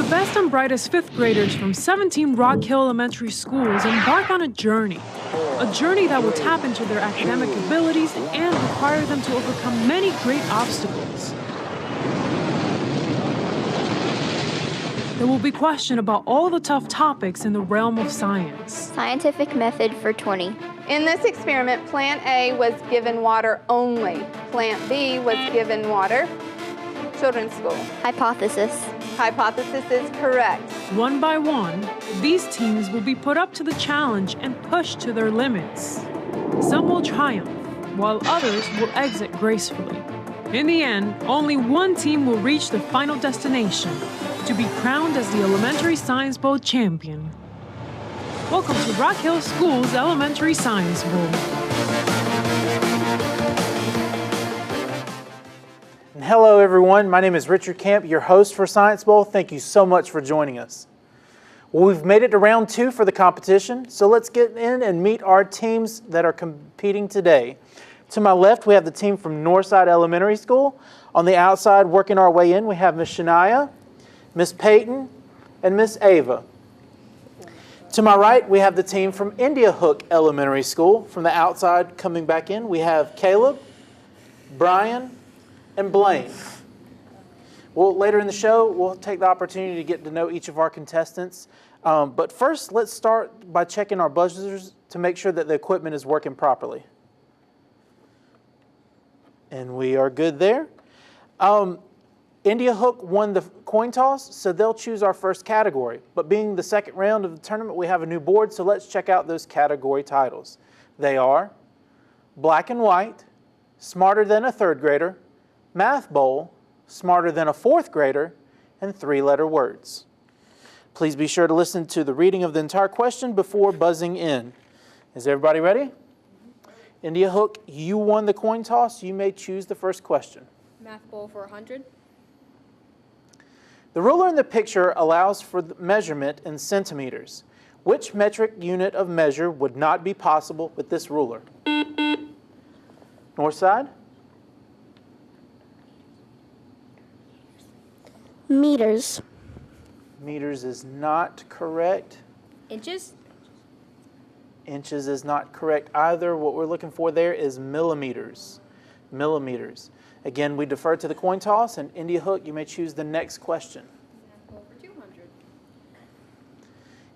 best and brightest fifth graders from 17 Rock Hill Elementary schools embark on a journey that will tap into their academic abilities and require them to overcome many great obstacles. There will be questions about all the tough topics in the realm of science. Scientific method for 20. In this experiment, plant A was given water only. Plant B was given water. Children's school. Hypothesis. Hypothesis is correct. One by one, these teams will be put up to the challenge and pushed to their limits. Some will triumph, while others will exit gracefully. In the end, only one team will reach the final destination to be crowned as the Elementary Science Bowl champion. Welcome to Rock Hill School's Elementary Science Bowl. Hello everyone, my name is Richard Camp, your host for Science Bowl. Thank you so much for joining us. Well, we've made it to round 2 for the competition, so let's get in and meet our teams that are competing today. To my left, we have the team from Northside Elementary School. On the outside, working our way in, we have Miss Shania, Miss Peyton, and Miss Ava. To my right, we have the team from India Hook Elementary School. From the outside, coming back in, we have Caleb, Brian, and Blaine. Well, later in the show, we'll take the opportunity to get to know each of our contestants. But first, let's start by checking our buzzers to make sure that the equipment is working properly. And we are good there. India Hook won the coin toss, so they'll choose our first category. But being the second round of the tournament, we have a new board, so let's check out those category titles. They are Black and White, Smarter Than a Third Grader, Math Bowl, Smarter Than a Fourth Grader, and 3-letter words. Please be sure to listen to the reading of the entire question before buzzing in. Is everybody ready? India Hook, you won the coin toss. You may choose the first question. Math Bowl for 100. The ruler in the picture allows for the measurement in centimeters. Which metric unit of measure would not be possible with this ruler? Northside? Meters. Meters is not correct. Inches? Inches is not correct either. What we're looking for there is millimeters. Millimeters. Again, we defer to the coin toss, and India Hook, you may choose the next question. Math Bowl for 200.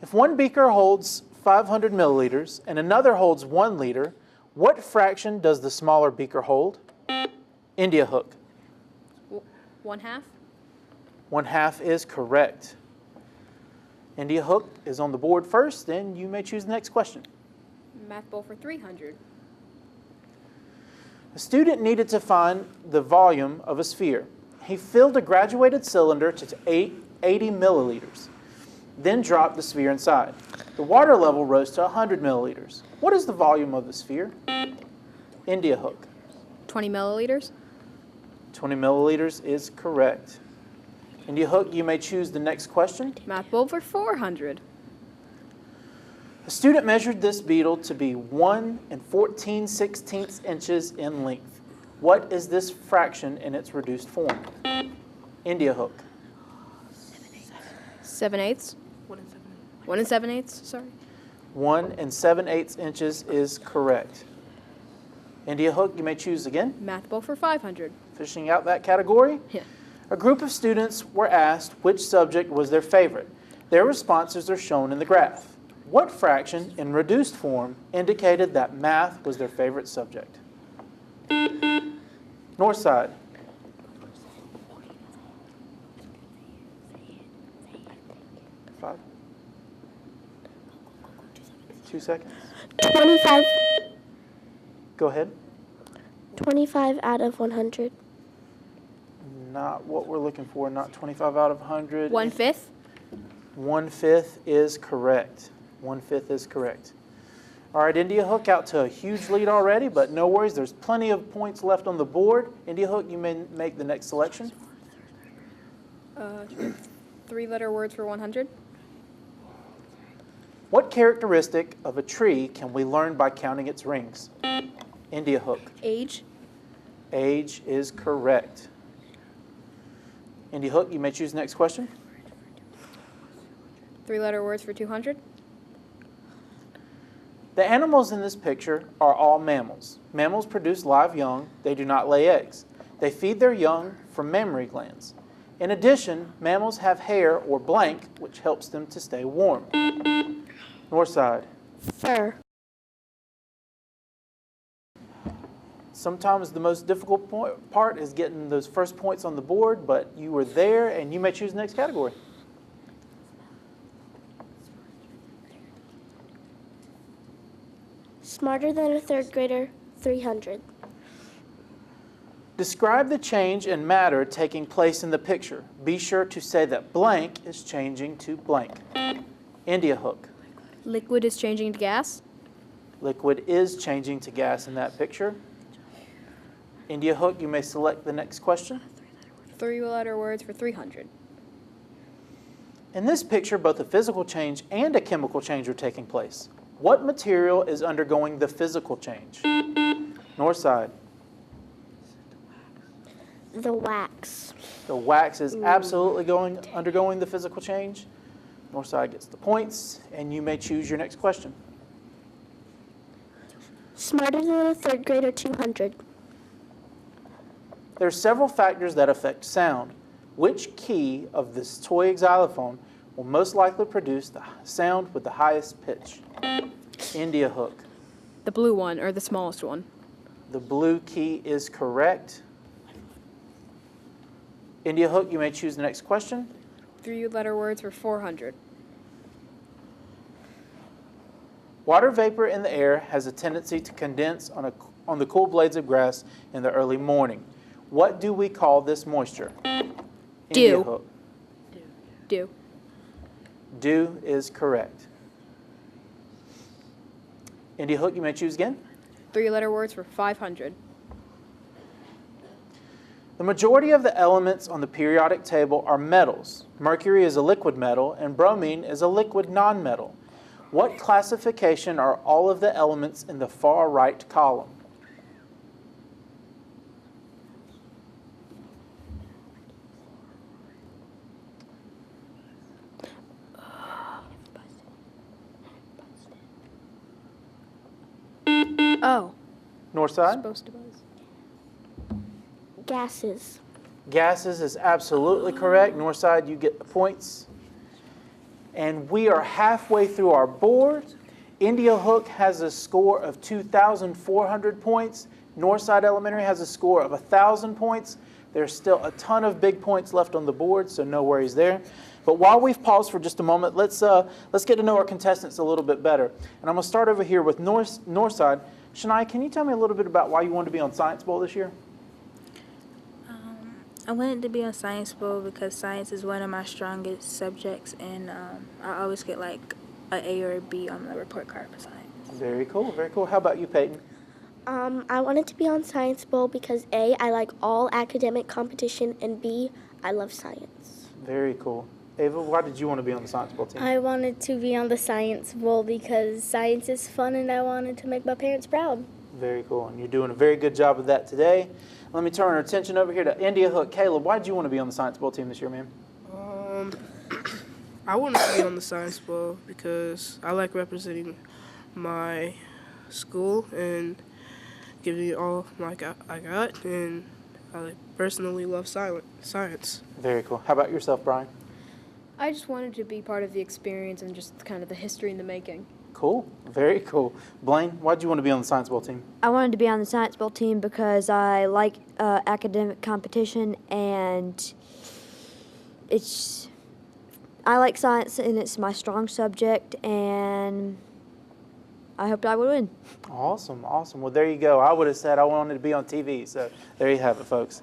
If one beaker holds 500 milliliters and another holds 1 liter, what fraction does the smaller beaker hold? India Hook. 1/2. 1/2 is correct. India Hook is on the board first, and you may choose the next question. Math Bowl for 300. A student needed to find the volume of a sphere. He filled a graduated cylinder to 80 milliliters, then dropped the sphere inside. The water level rose to 100 milliliters. What is the volume of the sphere? India Hook. 20 milliliters. 20 milliliters is correct. India Hook, you may choose the next question. Math Bowl for 400. A student measured this beetle to be 1 14/16 inches in length. What is this fraction in its reduced form? India Hook. 7/8. 1 7/8, sorry. 1 7/8 inches is correct. India Hook, you may choose again. Math Bowl for 500. Finishing out that category. Yeah. A group of students were asked which subject was their favorite. Their responses are shown in the graph. What fraction in reduced form indicated that math was their favorite subject? Northside. Five. 2 seconds. 25. Go ahead. 25 out of 100. Not what we're looking for, not 25 out of 100. 1/5. 1/5 is correct. 1/5 is correct. All right, India Hook out to a huge lead already, but no worries. There's plenty of points left on the board. India Hook, you may make the next selection. 3-letter words for 100. What characteristic of a tree can we learn by counting its rings? India Hook. Age. Age is correct. India Hook, you may choose the next question. Three-letter words for 200. The animals in this picture are all mammals. Mammals produce live young. They do not lay eggs. They feed their young from mammary glands. In addition, mammals have hair or blank, which helps them to stay warm. Northside. Fur. Sometimes the most difficult part is getting those first points on the board, but you were there and you may choose the next category. Smarter than a third grader, 300. Describe the change in matter taking place in the picture. Be sure to say that blank is changing to blank. India hook. Liquid is changing to gas. Liquid is changing to gas in that picture. India hook, you may select the next question. Three-letter words for 300. In this picture, both a physical change and a chemical change are taking place. What material is undergoing the physical change? Northside. The wax. The wax is absolutely undergoing the physical change. Northside gets the points, and you may choose your next question. Smarter than a third grader, 200. There are several factors that affect sound. Which key of this toy xylophone will most likely produce the sound with the highest pitch? India hook. The blue one, or the smallest one. The blue key is correct. India hook, you may choose the next question. Three-letter words for 400. Water vapor in the air has a tendency to condense on the cool blades of grass in the early morning. What do we call this moisture? India Dew. hook. Dew. Dew is correct. India hook, you may choose again. Three-letter words for 500. The majority of the elements on the periodic table are metals. Mercury is a liquid metal and bromine is a liquid nonmetal. What classification are all of the elements in the far right column? Oh. Northside? Supposed to buzz. Gases. Gases is absolutely correct. Northside, you get the points. And we are halfway through our board. India Hook has a score of 2,400 points. Northside Elementary has a score of 1,000 points. There's still a ton of big points left on the board, so no worries there. But while we've paused for just a moment, let's get to know our contestants a little bit better. And I'm going to start over here with Northside. Shania, can you tell me a little bit about why you wanted to be on Science Bowl this year? I wanted to be on Science Bowl because science is one of my strongest subjects, and I always get like an A or a B on the report card for science. Very cool, very cool. How about you, Peyton? I wanted to be on Science Bowl because A, I like all academic competition, and B, I love science. Very cool. Ava, why did you want to be on the Science Bowl team? I wanted to be on the Science Bowl because science is fun and I wanted to make my parents proud. Very cool, and you're doing a very good job of that today. Let me turn our attention over here to India Hook. Caleb, why did you want to be on the Science Bowl team this year, man? I wanted to be on the Science Bowl because I like representing my school and giving all I got, and I personally love science. Very cool. How about yourself, Brian? I just wanted to be part of the experience and just kind of the history in the making. Cool. Very cool. Blaine, why did you want to be on the Science Bowl team? I wanted to be on the Science Bowl team because I like academic competition, and I like science and it's my strong subject, and I hoped I would win. Awesome, awesome. Well, there you go. I would have said I wanted to be on TV, so there you have it, folks.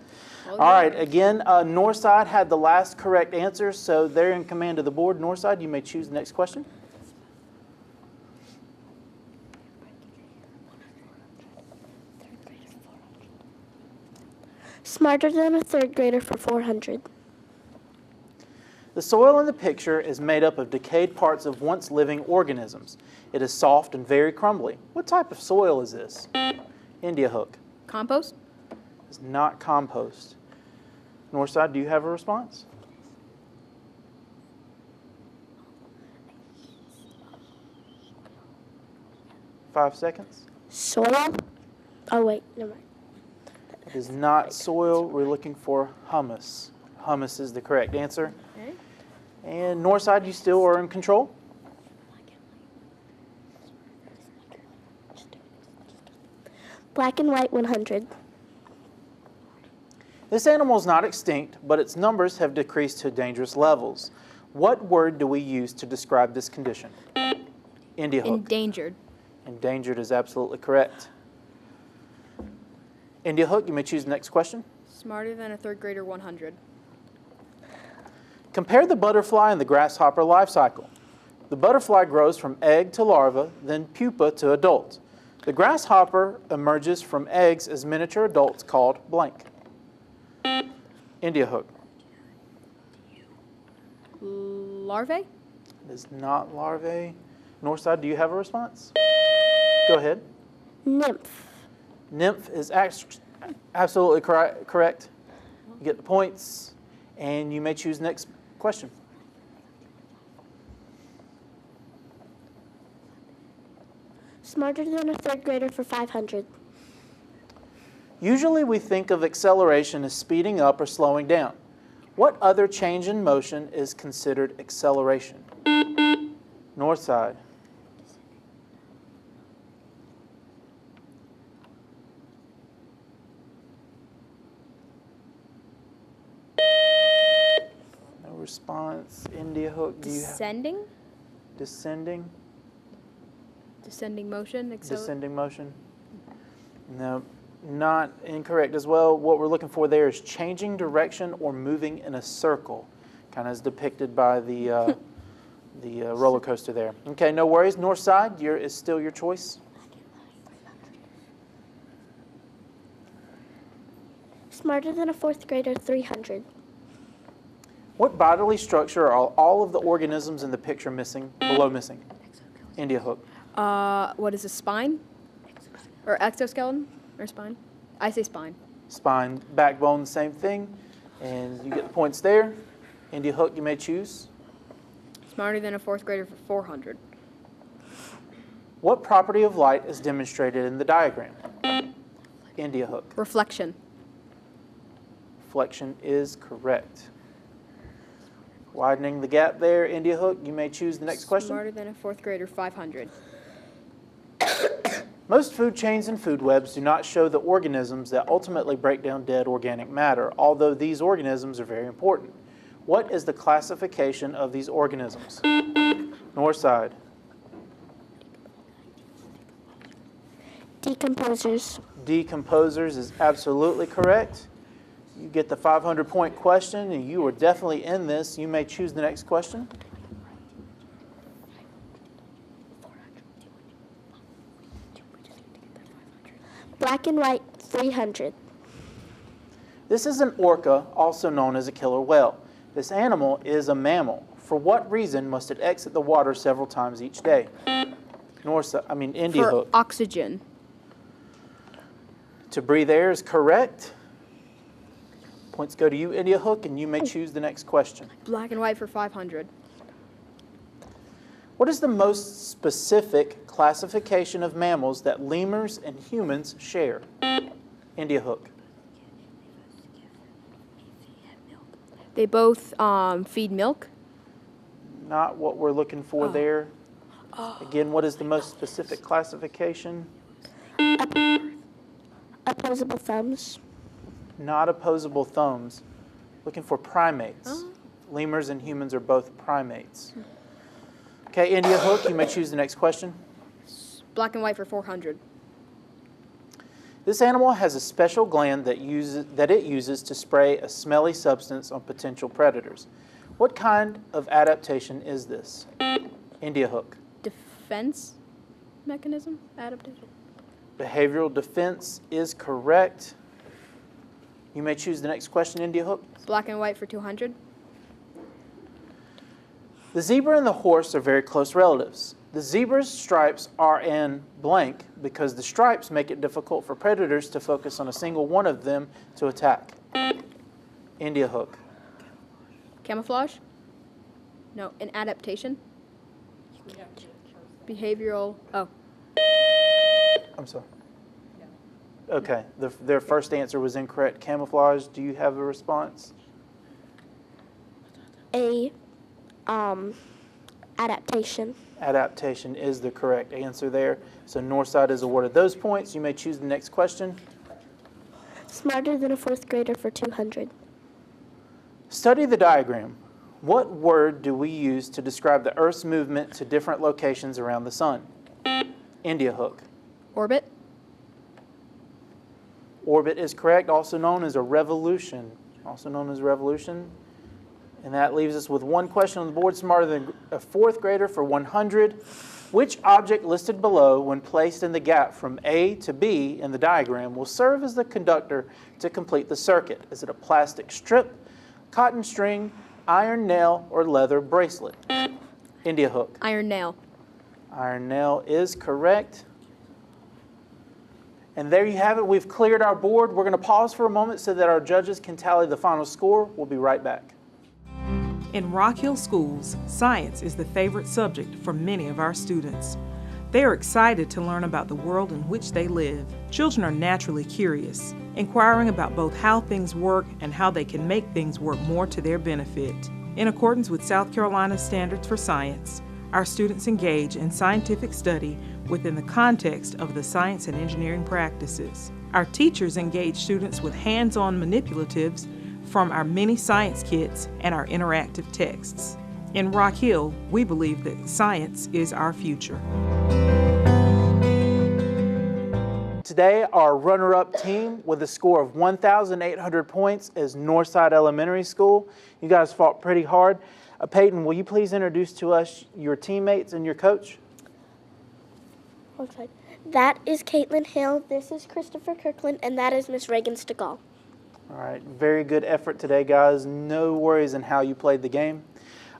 All right, again, Northside had the last correct answer, so they're in command of the board. Northside, you may choose the next question. Smarter than a third grader for 400. The soil in the picture is made up of decayed parts of once living organisms. It is soft and very crumbly. What type of soil is this? India Hook. Compost? It's not compost. Northside, do you have a response? 5 seconds. Soil. Oh, wait, never mind. It is not soil. We're looking for humus. Humus is the correct answer. Okay. And Northside, you still are in control. Black and white 100. This animal is not extinct, but its numbers have decreased to dangerous levels. What word do we use to describe this condition? India hook. Endangered. Endangered is absolutely correct. India hook, you may choose the next question. Smarter than a third grader 100. Compare the butterfly and the grasshopper life cycle. The butterfly grows from egg to larva, then pupa to adult. The grasshopper emerges from eggs as miniature adults called blank. India hook. Larvae? It is not larvae. Northside, do you have a response? Go ahead. Nymph. Nymph is absolutely correct. You get the points, and you may choose the next question. Smarter than a third grader for 500. Usually we think of acceleration as speeding up or slowing down. What other change in motion is considered acceleration? Northside. No response. India hook. Do you have Descending? descending? Descending motion? Descending motion? No, not incorrect as well. What we're looking for there is changing direction or moving in a circle, kind of as depicted by the roller coaster there. Okay, no worries. Northside is still your choice. Smarter than a fourth grader 300. What bodily structure are all of the organisms in the picture missing, below missing? India hook. What is a spine? Or exoskeleton? Or spine? I say spine. Spine, backbone, same thing. And you get the points there. India hook, you may choose. Smarter than a fourth grader for 400. What property of light is demonstrated in the diagram? India hook. Reflection. Reflection is correct. Widening the gap there, India hook, you may choose the next question. Smarter than a fourth grader 500. Most food chains and food webs do not show the organisms that ultimately break down dead organic matter, although these organisms are very important. What is the classification of these organisms? Northside. Decomposers. Decomposers is absolutely correct. You get the 500-point question, and you are definitely in this. You may choose the next question. Black and white 300. This is an orca, also known as a killer whale. This animal is a mammal. For what reason must it exit the water several times each day? India For hook. oxygen. To breathe air is correct. Points go to you, India hook, and you may choose the next question. Black and white for 500. What is the most specific classification of mammals that lemurs and humans share? India hook. They both feed milk. Not what we're looking for there. Again, what is the most specific classification? Opposable thumbs. Not opposable thumbs. Looking for primates. Lemurs and humans are both primates. Okay, India hook, you may choose the next question. Black and white for 400. This animal has a special gland that it uses to spray a smelly substance on potential predators. What kind of adaptation is this? India hook. Defense mechanism? Adaptation? Behavioral defense is correct. You may choose the next question, India hook. Black and white for 200. The zebra and the horse are very close relatives. The zebra's stripes are in blank because the stripes make it difficult for predators to focus on a single one of them to attack. India hook. Camouflage? No, an adaptation? Behavioral. Oh. I'm sorry. Okay, their first answer was incorrect. Camouflage, do you have a response? A, adaptation. Adaptation is the correct answer there. So Northside is awarded those points. You may choose the next question. Smarter than a fourth grader for 200. Study the diagram. What word do we use to describe the Earth's movement to different locations around the sun? India hook. Orbit. Orbit is correct, also known as a revolution. And that leaves us with one question on the board, smarter than a fourth grader for 100. Which object listed below, when placed in the gap from A to B in the diagram, will serve as the conductor to complete the circuit? Is it a plastic strip, cotton string, iron nail, or leather bracelet? India hook. Iron nail. Iron nail is correct. And there you have it. We've cleared our board. We're going to pause for a moment so that our judges can tally the final score. We'll be right back. In Rock Hill schools, science is the favorite subject for many of our students. They are excited to learn about the world in which they live. Children are naturally curious, inquiring about both how things work and how they can make things work more to their benefit. In accordance with South Carolina's standards for science, our students engage in scientific study within the context of the science and engineering practices. Our teachers engage students with hands-on manipulatives from our mini science kits and our interactive texts. In Rock Hill, we believe that science is our future. Today, our runner-up team with a score of 1,800 points is Northside Elementary School. You guys fought pretty hard. Peyton, will you please introduce to us your teammates and your coach? That is Caitlin Hill, this is Christopher Kirkland, and that is Miss Reagan Stegall. All right, very good effort today, guys. No worries in how you played the game.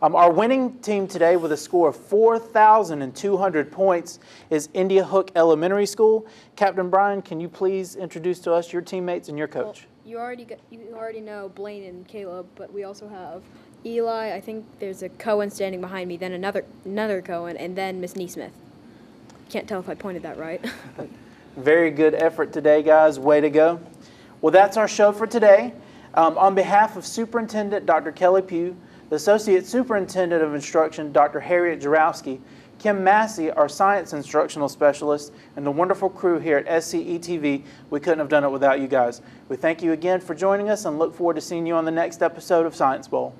Our winning team today with a score of 4,200 points is India Hook Elementary School. Captain Brian, can you please introduce to us your teammates and your coach? Well, you already know Blaine and Caleb, but we also have Eli. I think there's a Cohen standing behind me, then another Cohen, and then Miss Neesmith. Can't tell if I pointed that right. Very good effort today, guys. Way to go. Well, that's our show for today. On behalf of Superintendent Dr. Kelly Pugh, the Associate Superintendent of Instruction, Dr. Harriet Jarowski, Kim Massey, our Science Instructional Specialist, and the wonderful crew here at SCE-TV, we couldn't have done it without you guys. We thank you again for joining us and look forward to seeing you on the next episode of Science Bowl.